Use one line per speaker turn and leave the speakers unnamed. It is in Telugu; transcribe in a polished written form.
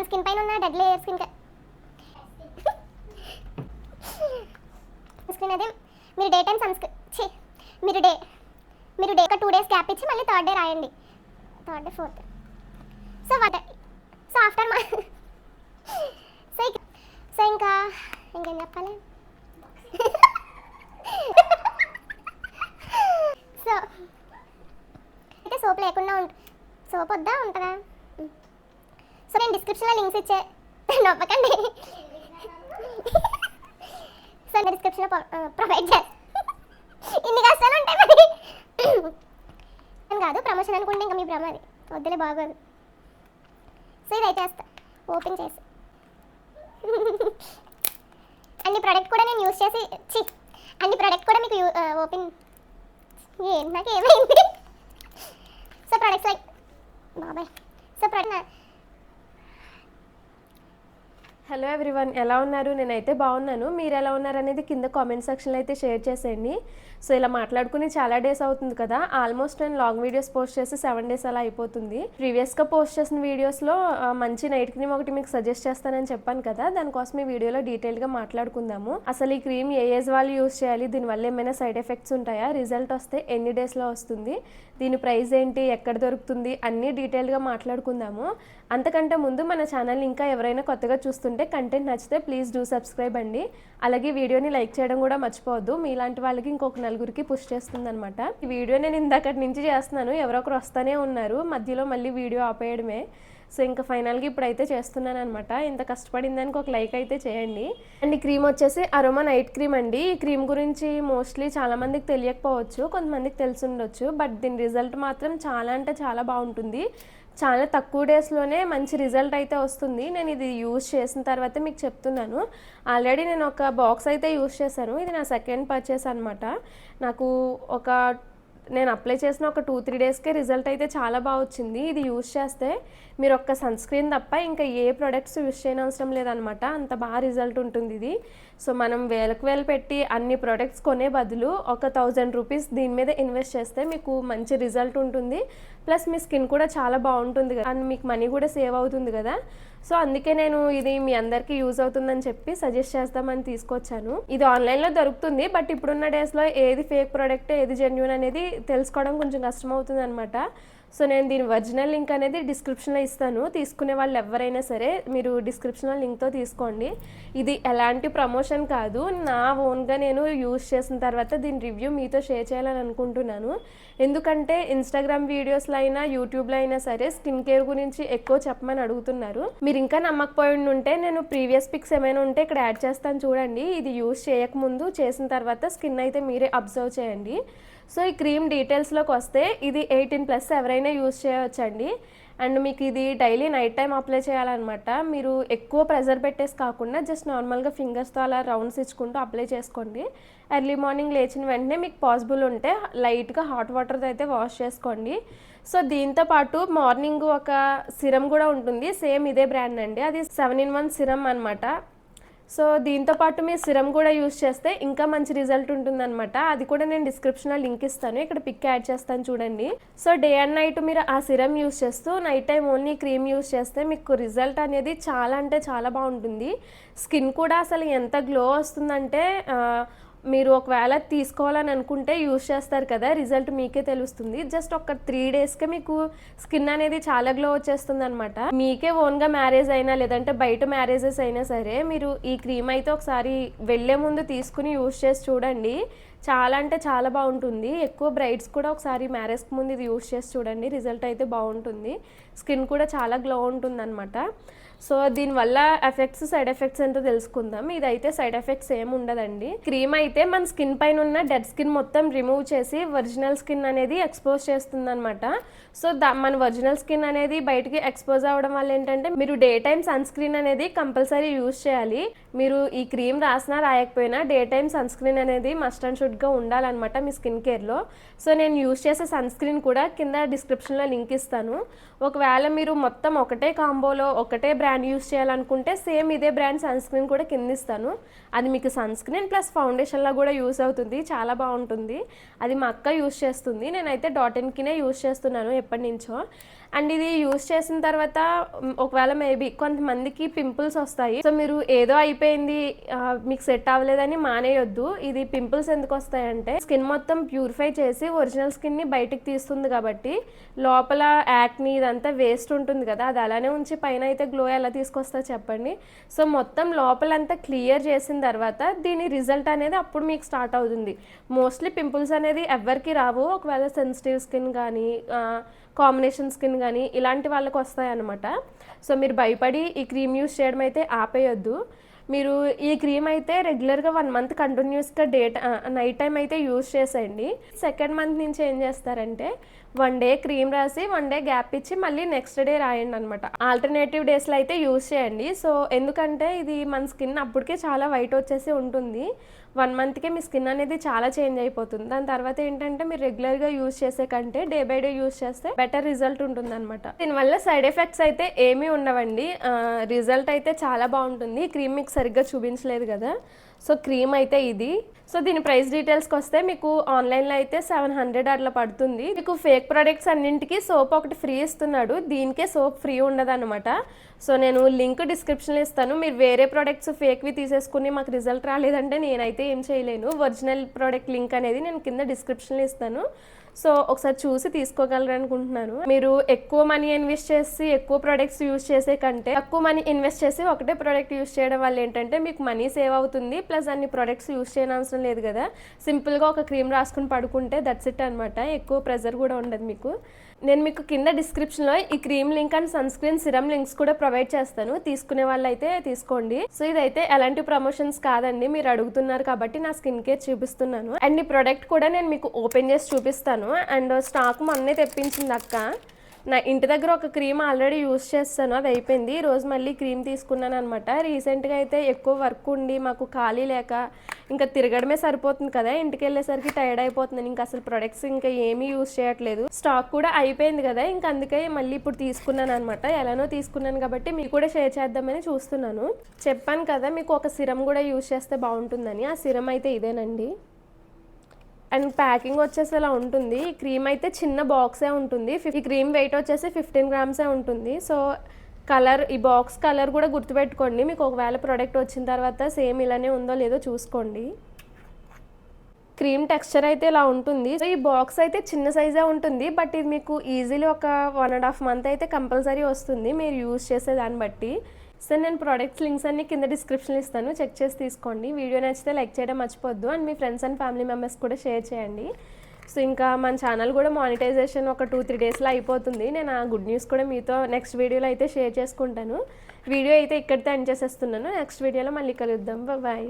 స్కిన్ పైన ఉన్న డెడ్ లేయర్ స్కిన్ స్క్రీన్ అది మీరు డే టైం మీరు డే ఒక 2 days గ్యాప్ ఇచ్చి మళ్ళీ 3rd day రాయండి. 3rd day 4th so after so ఇంకా ఇంకేం చెప్పాలి. సో అయితే సోప్ లేకుండా సోప్ వద్దా ఉంటుందా? సో నేను డిస్క్రిప్షన్లో లింక్స్ ఇచ్చే నొప్పకండి. సో నేను డిస్క్రిప్షన్లో ప్రొవైడ్ చేస్తాను. ఇన్ని కష్టాలు ఉంటాయి మరి కాదు, ప్రమోషన్ అనుకుంటే ఇంకా మీ భ్రమ అది వద్దులే బాగోదు. సో ఇదైతే వేస్తా ఓపెన్ చేసి అన్ని ప్రోడక్ట్ కూడా నేను యూజ్ చేసి అన్ని ప్రోడక్ట్ కూడా మీకు ఓపెన్ నాకు ఏమైంది. సో ప్రోడక్ట్స్ లైక్ బాబాయ్ సో ప్రోడక్ట్
హలో ఎవ్రీవన్, ఎలా ఉన్నారు? నేనైతే బాగున్నాను. మీరు ఎలా ఉన్నారు అనేది కింద కామెంట్ సెక్షన్లో అయితే షేర్ చేసేయండి. సో ఇలా మాట్లాడుకుని చాలా డేస్ అవుతుంది కదా, ఆల్మోస్ట్ నేను లాంగ్ వీడియోస్ పోస్ట్ చేసి 7 days అలా అయిపోతుంది. ప్రీవియస్గా పోస్ట్ చేసిన వీడియోస్లో మంచి నైట్ క్రీమ్ ఒకటి మీకు సజెస్ట్ చేస్తానని చెప్పాను కదా, దానికోసం ఈ వీడియోలో డీటెయిల్గా మాట్లాడుకుందాము. అసలు ఈ క్రీమ్ ఏ ఏజ్ వాళ్ళు యూజ్ చేయాలి, దీనివల్ల ఏమైనా సైడ్ ఎఫెక్ట్స్ ఉంటాయా, రిజల్ట్ వస్తే ఎన్ని డేస్లో వస్తుంది, దీని ప్రైస్ ఏంటి, ఎక్కడ దొరుకుతుంది, అన్నీ డీటెయిల్గా మాట్లాడుకుందాము. అంతకంటే ముందు మన ఛానల్ని ఇంకా ఎవరైనా కొత్తగా చూస్తుంటే కంటెంట్ నచ్చితే ప్లీజ్ డూ సబ్స్క్రైబ్ అండి. అలాగే వీడియోని లైక్ చేయడం కూడా మర్చిపోవద్దు, మీలాంటి వాళ్ళకి ఇంకొక నలుగురికి పుష్ చేస్తుంది అనమాట. ఈ వీడియో నేను ఇందాకటి నుంచి చేస్తున్నాను, ఎవరో ఒకరు వస్తూనే ఉన్నారు, మధ్యలో మళ్ళీ వీడియో ఆపేయడమే. సో ఇంకా ఫైనల్గా ఇప్పుడైతే చేస్తున్నాను అనమాట. ఇంత కష్టపడిన దానికి ఒక లైక్ అయితే చేయండి. అండ్ ఈ క్రీమ్ వచ్చేసి అరోమా నైట్ క్రీమ్ అండి. ఈ క్రీమ్ గురించి మోస్ట్లీ చాలామందికి తెలియకపోవచ్చు, కొంతమందికి తెలిసి ఉండొచ్చు, బట్ దీని రిజల్ట్ మాత్రం చాలా అంటే చాలా బాగుంటుంది. చాలా తక్కువ డేస్లోనే మంచి రిజల్ట్ అయితే వస్తుంది. నేను ఇది యూజ్ చేసిన తర్వాత మీకు చెప్తున్నాను. ఆల్రెడీ నేను ఒక బాక్స్ అయితే యూజ్ చేశాను, ఇది నా సెకండ్ పర్చేస్ అనమాట. నాకు నేను అప్లై చేసిన ఒక 2-3 daysకే రిజల్ట్ అయితే చాలా బాగా వచ్చింది. ఇది యూజ్ చేస్తే మీరు ఒక్క సన్ స్క్రీన్ తప్ప ఇంకా ఏ ప్రొడక్ట్స్ యూజ్ చేయని అవసరం లేదనమాట, అంత బాగా రిజల్ట్ ఉంటుంది ఇది. సో మనం వేలు పెట్టి అన్ని ప్రొడక్ట్స్ కొనే బదులు ఒక 1000 rupees దీని మీద ఇన్వెస్ట్ చేస్తే మీకు మంచి రిజల్ట్ ఉంటుంది. ప్లస్ మీ స్కిన్ కూడా చాలా బాగుంటుంది కదా, అండ్ మీకు మనీ కూడా సేవ్ అవుతుంది కదా. సో అందుకే నేను ఇది మీ అందరికీ యూజ్ అవుతుందని చెప్పి సజెస్ట్ చేస్తామని తీసుకొచ్చాను. ఇది ఆన్లైన్లో దొరుకుతుంది, బట్ ఇప్పుడున్న డేస్లో ఏది ఫేక్ ప్రోడక్ట్ ఏది జెన్యూన్ అనేది తెలుసుకోవడం కొంచెం కష్టం అవుతుంది అనమాట. సో నేను దీని ఒరిజినల్ లింక్ అనేది డిస్క్రిప్షన్లో ఇస్తాను, తీసుకునే వాళ్ళు ఎవరైనా సరే మీరు డిస్క్రిప్షన్లో లింక్తో తీసుకోండి. ఇది ఎలాంటి ప్రమోషన్ కాదు, నా ఓన్గా నేను యూజ్ చేసిన తర్వాత దీని రివ్యూ మీతో షేర్ చేయాలని అనుకుంటున్నాను. ఎందుకంటే ఇన్స్టాగ్రామ్ వీడియోస్లో అయినా యూట్యూబ్లో అయినా సరే స్కిన్ కేర్ గురించి ఎక్కువ చెప్పమని అడుగుతున్నారు. మీరు ఇంకా నమ్మకపోయి ఉంటే నేను ప్రీవియస్ పిక్స్ ఏమైనా ఉంటే ఇక్కడ యాడ్ చేస్తాను చూడండి. ఇది యూజ్ చేయకముందు చేసిన తర్వాత స్కిన్ అయితే మీరే అబ్జర్వ్ చేయండి. సో ఈ క్రీమ్ డీటెయిల్స్లోకి వస్తే ఇది 18+ ఎవరైనా యూజ్ చేయవచ్చండి. అండ్ మీకు ఇది డైలీ నైట్ టైం అప్లై చేయాలన్నమాట. మీరు ఎక్కువ ప్రెజర్ పెట్టేసి కాకుండా జస్ట్ నార్మల్గా ఫింగర్స్తో అలా రౌండ్స్ ఇచ్చుకుంటూ అప్లై చేసుకోండి. ఎర్లీ మార్నింగ్ లేచిన వెంటనే మీకు పాసిబుల్ ఉంటే లైట్గా హాట్ వాటర్తో అయితే వాష్ చేసుకోండి. సో దీంతో పాటు మార్నింగ్ ఒక సిరం కూడా ఉంటుంది, సేమ్ ఇదే బ్రాండ్ అండి, అది 7-in-1 సిరం అనమాట. సో దీంతో పాటు మీ సిరం కూడా యూజ్ చేస్తే ఇంకా మంచి రిజల్ట్ ఉంటుందన్నమాట. అది కూడా నేను డిస్క్రిప్షన్లో లింక్ ఇస్తాను, ఇక్కడ పిక్ యాడ్ చేస్తాను చూడండి. సో డే అండ్ నైట్ మీరు ఆ సిరం యూజ్ చేస్తూ night time only cream use చేస్తే మీకు రిజల్ట్ అనేది చాలా అంటే చాలా బాగుంటుంది. స్కిన్ కూడా అసలు ఎంత గ్లో వస్తుందంటే మీరు ఒకవేళ తీసుకోవాలని అనుకుంటే యూజ్ చేస్తారు కదా, రిజల్ట్ మీకే తెలుస్తుంది. జస్ట్ ఒక 3 daysకే మీకు స్కిన్ అనేది చాలా గ్లో వచ్చేస్తుంది అనమాట. మీకే ఓన్గా మ్యారేజ్ అయినా లేదంటే బయట మ్యారేజెస్ అయినా సరే మీరు ఈ క్రీమ్ అయితే ఒకసారి వెళ్ళే ముందు తీసుకుని యూజ్ చేసి చూడండి, చాలా అంటే చాలా బాగుంటుంది. ఎక్కువ బ్రైడ్స్ కూడా ఒకసారి మ్యారేజ్కి ముందు ఇది యూజ్ చేసి చూడండి, రిజల్ట్ అయితే బాగుంటుంది. స్కిన్ కూడా చాలా గ్లో ఉంటుంది అనమాట. సో దీనివల్ల ఎఫెక్ట్స్ సైడ్ ఎఫెక్ట్స్ ఏంటో తెలుసుకుందాం. ఇదైతే సైడ్ ఎఫెక్ట్స్ ఏమి ఉండదండి. క్రీమ్ అయితే మన స్కిన్ పైన ఉన్న డెడ్ స్కిన్ మొత్తం రిమూవ్ చేసి ఒరిజినల్ స్కిన్ అనేది ఎక్స్పోజ్ చేస్తుంది అనమాట. సో మన ఒరిజినల్ స్కిన్ అనేది బయటికి ఎక్స్పోజ్ అవ్వడం వల్ల ఏంటంటే మీరు డే టైం సన్ స్క్రీన్ అనేది కంపల్సరీ యూజ్ చేయాలి. మీరు ఈ క్రీమ్ రాసినా రాయకపోయినా డే టైం సన్ స్క్రీన్ అనేది మస్ట్ అండ్ షుడ్గా ఉండాలన్నమాట మీ స్కిన్ కేర్లో. సో నేను యూజ్ చేసే సన్ స్క్రీన్ కూడా కింద డిస్క్రిప్షన్లో లింక్ ఇస్తాను. ఒకవేళ మీరు మొత్తం ఒకటే కాంబోలో ఒకటే బ్రాండ్ యూస్ చేయాలనుకుంటే సేమ్ ఇదే బ్రాండ్ సన్ స్క్రీన్ కూడా కింద ఇస్తాను. అది మీకు సన్ స్క్రీన్ ప్లస్ ఫౌండేషన్లా కూడా యూస్ అవుతుంది, చాలా బాగుంటుంది. అది మా అక్క యూస్ చేస్తుంది, నేనైతే డాట్-ఇన్కినే యూస్ చేస్తున్నాను ఎప్పటి నుంచో. అండ్ ఇది యూస్ చేసిన తర్వాత ఒకవేళ మేబీ కొంతమందికి పింపుల్స్ వస్తాయి. సో మీరు ఏదో అయిపోయింది మీకు సెట్ అవ్వలేదని మానేయొద్దు. ఇది పింపుల్స్ ఎందుకు వస్తాయంటే స్కిన్ మొత్తం ప్యూరిఫై చేసి ఒరిజినల్ స్కిన్ని బయటికి తీస్తుంది కాబట్టి లోపల యాక్ని ఇదంతా వేస్ట్ ఉంటుంది కదా, అది అలానే ఉంచి పైన అయితే గ్లో ఎలా తీసుకొస్తా చెప్పండి. సో మొత్తం లోపలంతా క్లియర్ చేసిన తర్వాత దీని రిజల్ట్ అనేది అప్పుడు మీకు స్టార్ట్ అవుతుంది. మోస్ట్లీ పింపుల్స్ అనేది ఎవరికి రావు, ఒకవేళ సెన్సిటివ్ స్కిన్ కానీ కాంబినేషన్ స్కిన్ కానీ ఇలాంటి వాళ్ళకి వస్తాయి అన్నమాట. సో మీరు భయపడి ఈ క్రీమ్ యూస్ చేయడం అయితే ఆపేయొద్దు. మీరు ఈ క్రీమ్ అయితే రెగ్యులర్గా 1 మంత్ కంటిన్యూస్గా నైట్ టైం అయితే యూస్ చేసేయండి. సెకండ్ మంత్ నుంచి ఏం చేస్తారంటే 1 డే క్రీమ్ రాసి 1 డే గ్యాప్ ఇచ్చి మళ్ళీ నెక్స్ట్ డే రాయండి అనమాట. ఆల్టర్నేటివ్ డేస్లో అయితే యూస్ చేయండి. సో ఎందుకంటే ఇది మన స్కిన్ అప్పటికే చాలా వైట్ వచ్చేసి ఉంటుంది. 1 మంత్కే మీ స్కిన్ అనేది చాలా చేంజ్ అయిపోతుంది. దాని తర్వాత ఏంటంటే మీరు రెగ్యులర్గా యూస్ చేసే కంటే డే బై డే యూస్ చేస్తే బెటర్ రిజల్ట్ ఉంటుంది అనమాట. దీనివల్ల సైడ్ ఎఫెక్ట్స్ అయితే ఏమీ ఉండవండి. రిజల్ట్ అయితే చాలా బాగుంటుంది. క్రీమ్ మీకు సరిగ్గా చూపించలేదు కదా, సో క్రీమ్ అయితే ఇది. సో దీని ప్రైస్ డీటెయిల్స్కి వస్తే మీకు ఆన్లైన్లో అయితే 700 అట్లా పడుతుంది. మీకు ఫేక్ ప్రొడక్ట్స్ అన్నింటికి సోప్ ఒకటి ఫ్రీ ఇస్తున్నాడు, దీనికే సోప్ ఫ్రీ ఉండదు అనమాట. సో నేను లింక్ డిస్క్రిప్షన్లో ఇస్తాను. మీరు వేరే ప్రొడక్ట్స్ ఫేక్వి తీసేసుకుని మాకు రిజల్ట్ రాలేదంటే నేనైతే ఏం చేయలేను. ఒరిజినల్ ప్రోడక్ట్ లింక్ అనేది నేను కింద డిస్క్రిప్షన్లో ఇస్తాను. సో ఒకసారి చూసి తీసుకోగలరు అనుకుంటున్నాను. మీరు ఎక్కువ మనీ ఇన్వెస్ట్ చేసి ఎక్కువ ప్రొడక్ట్స్ యూస్ చేసే కంటే తక్కువ మనీ ఇన్వెస్ట్ చేసి ఒకటే ప్రోడక్ట్ యూస్ చేయడం వల్ల ఏంటంటే మీకు మనీ సేవ్ అవుతుంది, ప్లస్ అన్ని ప్రొడక్ట్స్ యూస్ చేయని అవసరం లేదు కదా. సింపుల్గా ఒక క్రీమ్ రాసుకుని పడుకుంటే దట్స్ ఇట్ అనమాట. ఎక్కువ ప్రెజర్ కూడా ఉండదు మీకు. నేను మీకు కింద డిస్క్రిప్షన్లో ఈ cream link and sun screen serum links కూడా ప్రొవైడ్ చేస్తాను, తీసుకునే వాళ్ళు అయితే తీసుకోండి. సో ఇదైతే ఎలాంటి ప్రమోషన్స్ కాదండి, మీరు అడుగుతున్నారు కాబట్టి నా స్కిన్ కేర్ చూపిస్తున్నాను. అండ్ ఈ ప్రోడక్ట్ కూడా నేను మీకు ఓపెన్ చేసి చూపిస్తాను. అండ్ స్టాక్ మొన్నే తెప్పించింది అక్క. నా ఇంటి దగ్గర ఒక క్రీమ్ ఆల్రెడీ యూస్ చేస్తాను, అది అయిపోయింది. ఈరోజు మళ్ళీ క్రీమ్ తీసుకున్నాను అనమాట. రీసెంట్గా అయితే ఎక్కువ వర్క్ ఉండి మాకు ఖాళీ లేక ఇంకా తిరగడమే సరిపోతుంది కదా, ఇంటికి వెళ్ళేసరికి టైర్డ్ అయిపోతున్నాను. ఇంకా అసలు ప్రొడక్ట్స్ ఇంకా ఏమీ యూస్ చేయట్లేదు, స్టాక్ కూడా అయిపోయింది కదా, ఇంకా అందుకే మళ్ళీ ఇప్పుడు తీసుకున్నాను అనమాట. ఎలానో తీసుకున్నాను కాబట్టి మీకు కూడా షేర్ చేద్దామని చూస్తున్నాను. చెప్పాను కదా మీకు ఒక సిరం కూడా యూస్ చేస్తే బాగుంటుందని, ఆ సిరం అయితే ఇదేనండి. అండ్ ప్యాకింగ్ వచ్చేసి ఇలా ఉంటుంది. ఈ క్రీమ్ అయితే చిన్న బాక్సే ఉంటుంది. ఈ క్రీమ్ వెయిట్ వచ్చేసి 15 గ్రామ్సే ఉంటుంది. సో కలర్, ఈ బాక్స్ కలర్ కూడా గుర్తుపెట్టుకోండి. మీకు ఒకవేళ ప్రోడక్ట్ వచ్చిన తర్వాత సేమ్ ఇలానే ఉందో లేదో చూసుకోండి. క్రీమ్ టెక్స్చర్ అయితే ఇలా ఉంటుంది. సో ఈ బాక్స్ అయితే చిన్న సైజే ఉంటుంది, బట్ ఇది మీకు ఈజీలీ ఒక 1.5 మంత్ అయితే కంపల్సరీ వస్తుంది మీరు యూజ్ చేసే దాన్ని బట్టి. సో నేను ప్రోడక్ట్స్ లింక్స్ అన్ని కింద డిస్క్రిప్షన్లో ఇస్తాను, చెక్ చేసి తీసుకోండి. వీడియో నచ్చితే లైక్ చేయడం మర్చిపోద్దు. అండ్ మీ ఫ్రెండ్స్ అండ్ ఫ్యామిలీ మెంబర్స్ కూడా షేర్ చేయండి. సో ఇంకా మన ఛానల్ కూడా మానిటైజేషన్ ఒక 2-3 డేస్లో అయిపోతుంది. నేను ఆ గుడ్ న్యూస్ కూడా మీతో నెక్స్ట్ వీడియోలో అయితే షేర్ చేసుకుంటాను. వీడియో అయితే ఇక్కడితో ఎండ్ చేసేస్తున్నాను. నెక్స్ట్ వీడియోలో మళ్ళీ కలుద్దాం. బాయ్.